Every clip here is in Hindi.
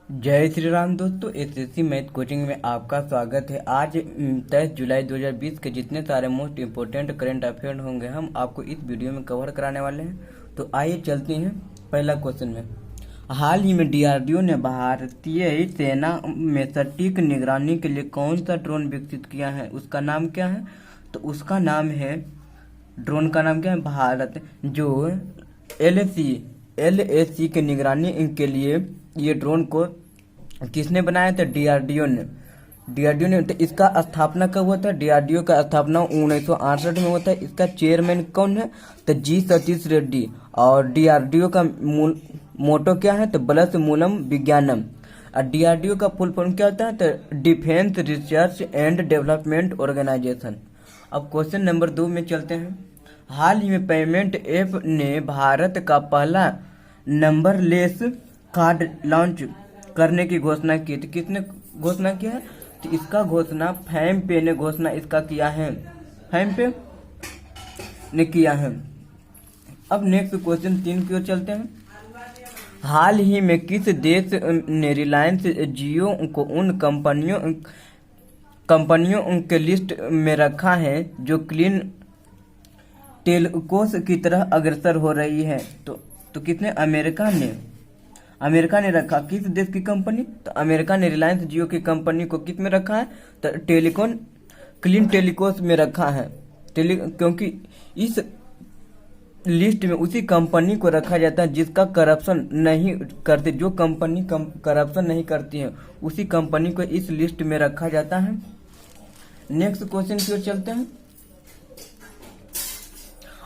जय श्री राम दोस्तों, एसएससी मैथ कोचिंग में आपका स्वागत है। आज 23 जुलाई 2020 के जितने सारे मोस्ट इम्पोर्टेंट करंट अफेयर होंगे हम आपको इस वीडियो में कवर कराने वाले हैं। तो आइए चलते हैं पहला क्वेश्चन में। हाल ही में डीआरडीओ ने भारतीय सेना में सटीक निगरानी के लिए कौन सा ड्रोन विकसित किया है, उसका नाम क्या है? तो उसका नाम है, ड्रोन का नाम क्या है? भारत। जो एलएसी के निगरानी के लिए ये ड्रोन को किसने बनाया था? डीआरडीओ ने। तो इसका स्थापना कब हुआ था? डीआरडीओ का स्थापना 1968 में हुआ था। इसका चेयरमैन कौन है? तो जी सतीश रेड्डी। और डीआरडीओ का मूल मोटो क्या है? तो बलस मूलम विज्ञानम। और डीआरडीओ का फुल फॉर्म क्या होता है? तो defence research and development organisation. अब क्वेश्चन नंबर 2 में चलते हैं। हाल ही में पेमेंट ऐप ने भारत का पहला नंबरलेस कार्ड लॉन्च करने की घोषणा की। तो किसने घोषणा किया है? तो इसका घोषणा फैम पे ने घोषणा इसका किया है, फैम पे ने किया है। अब नेक्स्ट क्वेश्चन 3 की ओर चलते हैं। हाल ही में किस देश ने रिलायंस जियो को उन कंपनियों के लिस्ट में रखा है जो क्लीन टेलकोस की तरह अग्रसर हो रही है? तो किसने? अमेरिका ने रखा। किस देश की कंपनी? तो अमेरिका ने रिलायंस जियो की कंपनी को किस में रखा है? तो क्लीन टेलिकोस में रखा है। क्योंकि इस लिस्ट में उसी कंपनी को रखा जाता है जिसका करप्शन नहीं करती। जो कंपनी करप्शन नहीं करती है उसी कंपनी को इस लिस्ट में रखा जाता है। नेक्स्ट क्वेश्चन की ओर चलते हैं।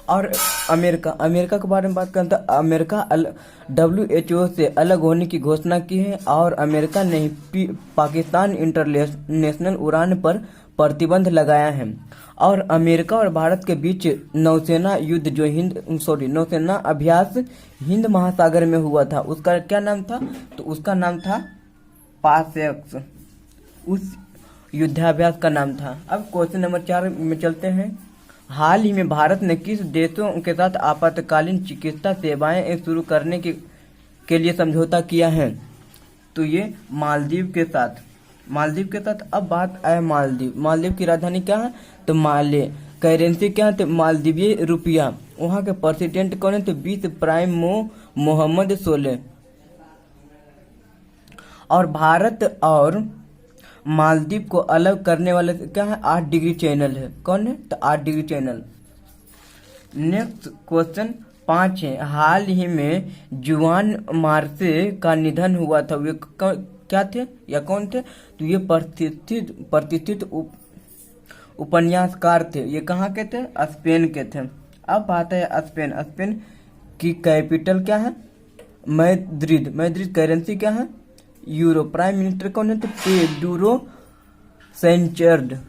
और अमेरिका के बारे में बात करें तो अमेरिका WHO से अलग होने की घोषणा की है। और अमेरिका ने पाकिस्तान इंटरनेशनल उड़ान पर प्रतिबंध लगाया है। और अमेरिका और भारत के बीच नौसेना युद्ध जो नौसेना अभ्यास हिंद महासागर में हुआ था, उसका क्या नाम था? तो उसका नाम था पासेक्स। उस युद्धाभ्यास का नाम था। अब क्वेश्चन नंबर 4 में चलते हैं। हाल ही में भारत ने किस देशों के साथ आपातकालीन चिकित्सा सेवाएं शुरू करने के लिए समझौता किया है? तो ये मालदीव के साथ। अब बात आए मालदीव की राजधानी क्या है? तो माले। करेंसी क्या है? तो मालदीवी रुपया। वहाँ के प्रेसिडेंट कौन है? तो 20 प्राइम मोहम्मद सोलेह। और भारत और मालदीव को अलग करने वाले क्या है? 8 डिग्री चैनल है। कौन है? तो 8 डिग्री चैनल। नेक्स्ट क्वेश्चन 5 है। हाल ही में जुआन मार्से का निधन हुआ था। वे क्या थे या कौन थे? तो ये प्रतिष्ठित उपन्यासकार थे। ये कहाँ के थे? स्पेन के थे। अब बात है स्पेन की कैपिटल क्या है? मैद्रिद। करेंसी क्या है? यूरो। प्राइम मिनिस्टर कौन है? तो पेड्रो सैंचेज।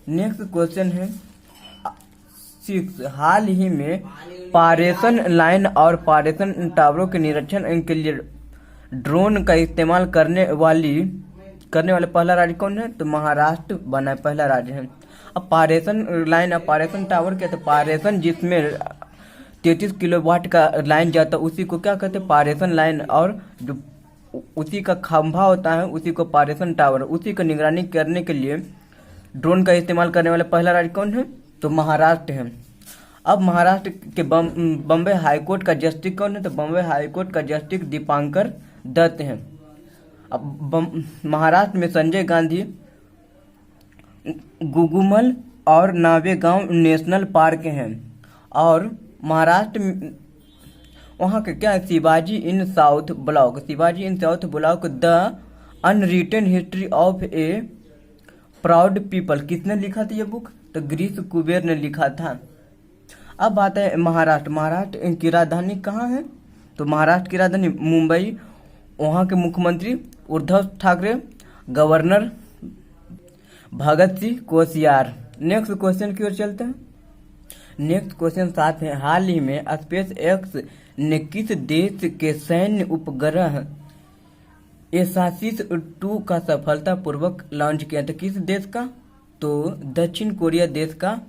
नेक्स्ट क्वेश्चन है 6। हाल ही में पारेषण लाइन और पारेषण टावरों के निरीक्षण के लिए ड्रोन का इस्तेमाल करने वाले पहला राज्य कौन है? तो महाराष्ट्र बना पहला राज्य है। अब पारेषण लाइन और पारेषण टावर क्या? तो पारेषण जिसमें 33 किलोवाट का लाइन जाता है उसी को क्या कहते हैं? पारेषण लाइन। और जो उसी का खंभा होता है उसी को पारेषण टावर। उसी को निगरानी करने के लिए ड्रोन का इस्तेमाल करने वाला पहला राज्य कौन है? तो महाराष्ट्र है। अब महाराष्ट्र के बम्बई हाईकोर्ट का जस्टिस कौन है? तो बम्बई हाईकोर्ट का जस्टिस दीपांकर दत्त है। अब महाराष्ट्र में संजय गांधी गुगुमल और नावेगांव नेशनल पार्क हैं। और महाराष्ट्र में वहाँ के क्या है? Shivaji in South Block the unwritten history of a proud people. किसने लिखा था ये बुक? तो गिरीश कुबेर ने लिखा था। अब बात है महाराष्ट्र की राजधानी कहाँ है? तो महाराष्ट्र की राजधानी मुंबई। वहाँ के मुख्यमंत्री Uddhav Thackeray, governor Bhagat Singh कोश्यार। Next question की ओर चलते हैं। नेक्स्ट क्वेश्चन 7 है। हाल ही में स्पेस एक्स ने किस देश के सैन्य उपग्रह एसासिस 2 का सफलतापूर्वक लॉन्च किया? तो किस देश का? तो दक्षिण कोरिया देश का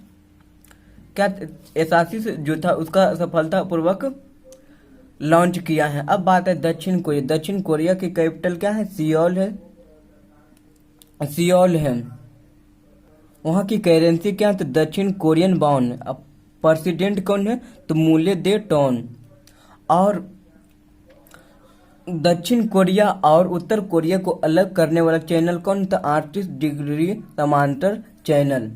क्या एसासिस जो था उसका सफलतापूर्वक लॉन्च किया है। अब बात है दक्षिण कोरिया। दक्षिण कोरिया की कैपिटल क्या है? सियोल है। सियोल है। वहाँ की करेंसी क्या है? तो दक्षिण कोरियन वॉन। अब प्रेसिडेंट कौन है? तो मूले दे टोन। और दक्षिण कोरिया और उत्तर कोरिया को अलग करने वाला चैनल कौन? तो 38 डिग्री समांतर चैनल।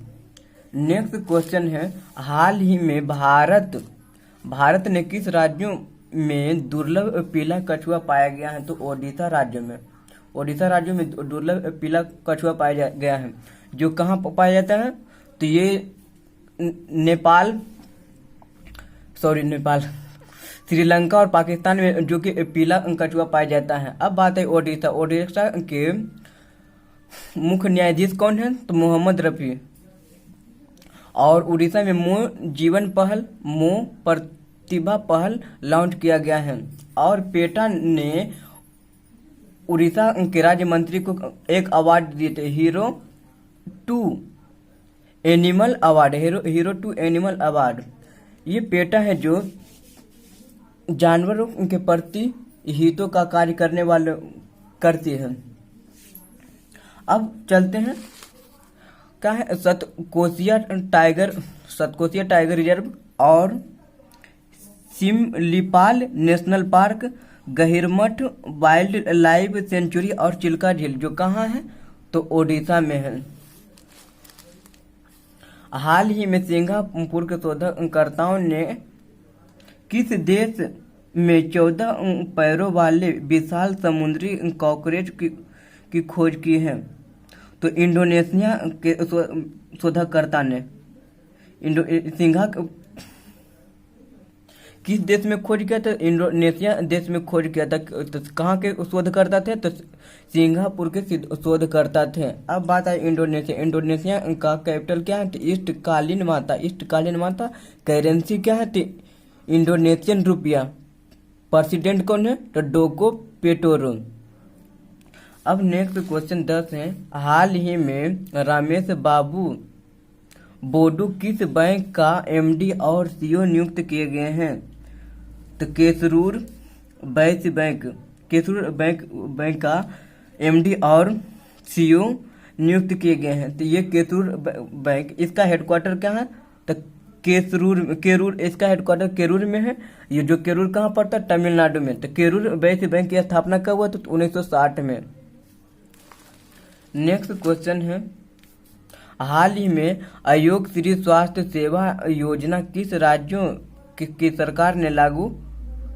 नेक्स्ट क्वेश्चन है, हाल ही में भारत ने किस राज्यों में दुर्लभ पीला कछुआ पाया गया है? तो ओडिशा राज्य में। ओडिशा राज्य में दुर्लभ पीला कछुआ पाया गया है। जो कहाँ पाया जाता है? तो ये नेपाल, श्रीलंका और पाकिस्तान में जो कि पीला कछुआ पाया जाता है। अब बात है ओडिशा। ओडिशा के मुख्य न्यायाधीश कौन है? तो मोहम्मद रफी। और उड़ीसा में मो प्रतिभा पहल लॉन्च किया गया है। और पेटा ने उड़ीसा के राज्य मंत्री को एक अवार्ड दिए थे, हीरो टू एनिमल अवार्ड। ये पेटा है जो जानवरों के प्रति हितों का कार्य करती है। अब चलते हैं, क्या है? सतकोसिया टाइगर रिजर्व और Similipal national park, Gahirmatha wildlife sanctuary और चिल्का झील जो कहाँ है? तो ओडिशा में है। हाल ही में सिंगापुर के शोधकर्ताओं ने किस देश में 14 पैरों वाले विशाल समुद्री कॉकरोच की खोज की है? तो इंडोनेशिया के शोधकर्ता ने किस देश में खोज किया था? इंडोनेशिया देश में खोज किया था। तो कहाँ के शोधकर्ता थे? तो सिंगापुर के शोधकर्ता थे। अब बात है इंडोनेशिया का कैपिटल क्या है? तो ईस्ट कालीन माता। करेंसी क्या है? तो इंडोनेशियन रुपया। प्रेसिडेंट कौन है? तो डोको पेटोरो। अब नेक्स्ट क्वेश्चन 10 है, हाल ही में रमेश बाबू बोडू किस बैंक का एमडी और सीईओ नियुक्त किए गए हैं? तो केसरूर बैंक का एमडी और सीईओ नियुक्त किए गए हैं। तो ये केसरूर बैंक, इसका हेडक्वार्टर क्या है? तो केरूर इसका हेडक्वार्टर केरूर में है। ये जो केरूर कहाँ पड़ता है? तमिलनाडु में। तो केरूर वैश्य बैंक की स्थापना कब हुआ? तो 1960 में। नेक्स्ट क्वेश्चन है, हाल ही में आयोग श्री स्वास्थ्य सेवा योजना किस राज्यों की सरकार ने लागू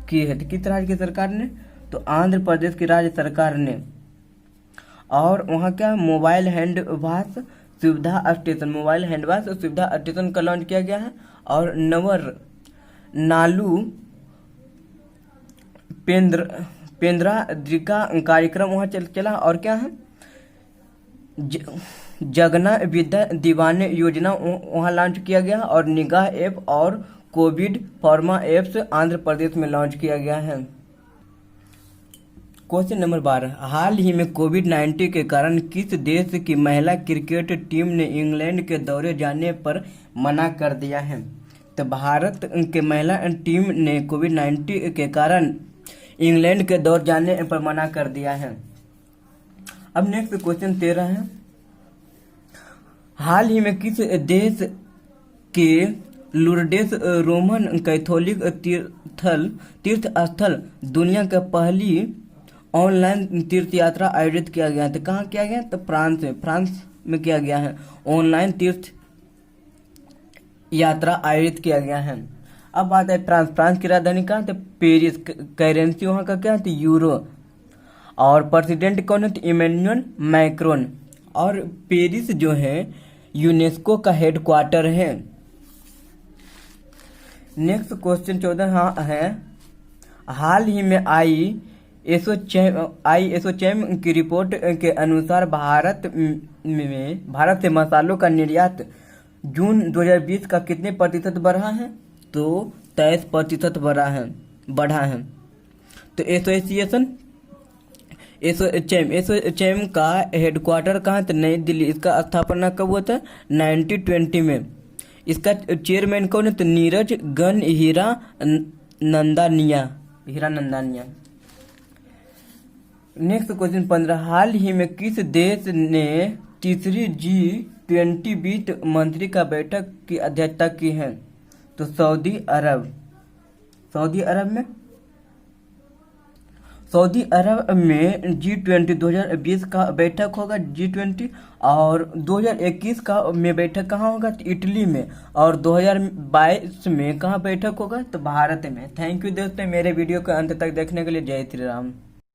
की है? तो किस राज्य की सरकार ने? तो आंध्र प्रदेश की राज्य सरकार ने। और वहाँ क्या मोबाइल हैंड वाश सुविधा स्टेशन का लॉन्च किया गया है। और नालू पेंद्रा कार्यक्रम वहाँ चला। और क्या है? जगना विद्या दीवाने योजना वहाँ लॉन्च किया गया। और निगाह ऐप और Covid pharma apps Andhra Pradesh में लॉन्च किया गया है। क्वेश्चन नंबर 12, हाल ही में कोविड-19 के कारण किस देश की महिला क्रिकेट टीम ने इंग्लैंड के दौरे जाने पर मना कर दिया है? तो भारत के महिला टीम ने कोविड-19 के कारण इंग्लैंड के दौरे जाने पर मना कर दिया है। अब नेक्स्ट क्वेश्चन 13 है, हाल ही में किस देश के लुर्डेस रोमन कैथोलिक तीर्थ स्थल दुनिया का पहली ऑनलाइन तीर्थ यात्रा आयोजित किया गया है? तो कहाँ किया गया? तो फ्रांस में किया गया है। ऑनलाइन तीर्थ यात्रा आयोजित किया गया है। अब बात है फ्रांस की राजधानी कहाँ? तो पेरिस। करेंसी वहाँ का क्या है? तो यूरो। और प्रेसिडेंट कौन है? तो इमैनुअल मैक्रोन। और पेरिस जो है यूनेस्को का हेडक्वार्टर है। नेक्स्ट क्वेश्चन 14 है, हाल ही में ISOCHAM की रिपोर्ट के अनुसार भारत से मसालों का निर्यात जून 2020 का कितने प्रतिशत बढ़ा है? तो 23% बढ़ा है। तो एसोचैम का हेडक्वार्टर कहाँ? तो नई दिल्ली। इसका स्थापना कब हुआ था? 1920 में। इसका चेयरमैन कौन है? तो नीरज गन हीरा नंदानिया। हीरानंदानिया। नेक्स्ट क्वेश्चन 15, हाल ही में किस देश ने तीसरी G20 वित्त मंत्री का बैठक की अध्यक्षता की है? तो सऊदी अरब। सऊदी अरब में G20 2020 का बैठक होगा G20, और 2021 का में बैठक कहाँ होगा? तो इटली में। और 2022 में कहाँ बैठक होगा? तो भारत में। थैंक यू दोस्तों, मेरे वीडियो को अंत तक देखने के लिए। जय श्री राम।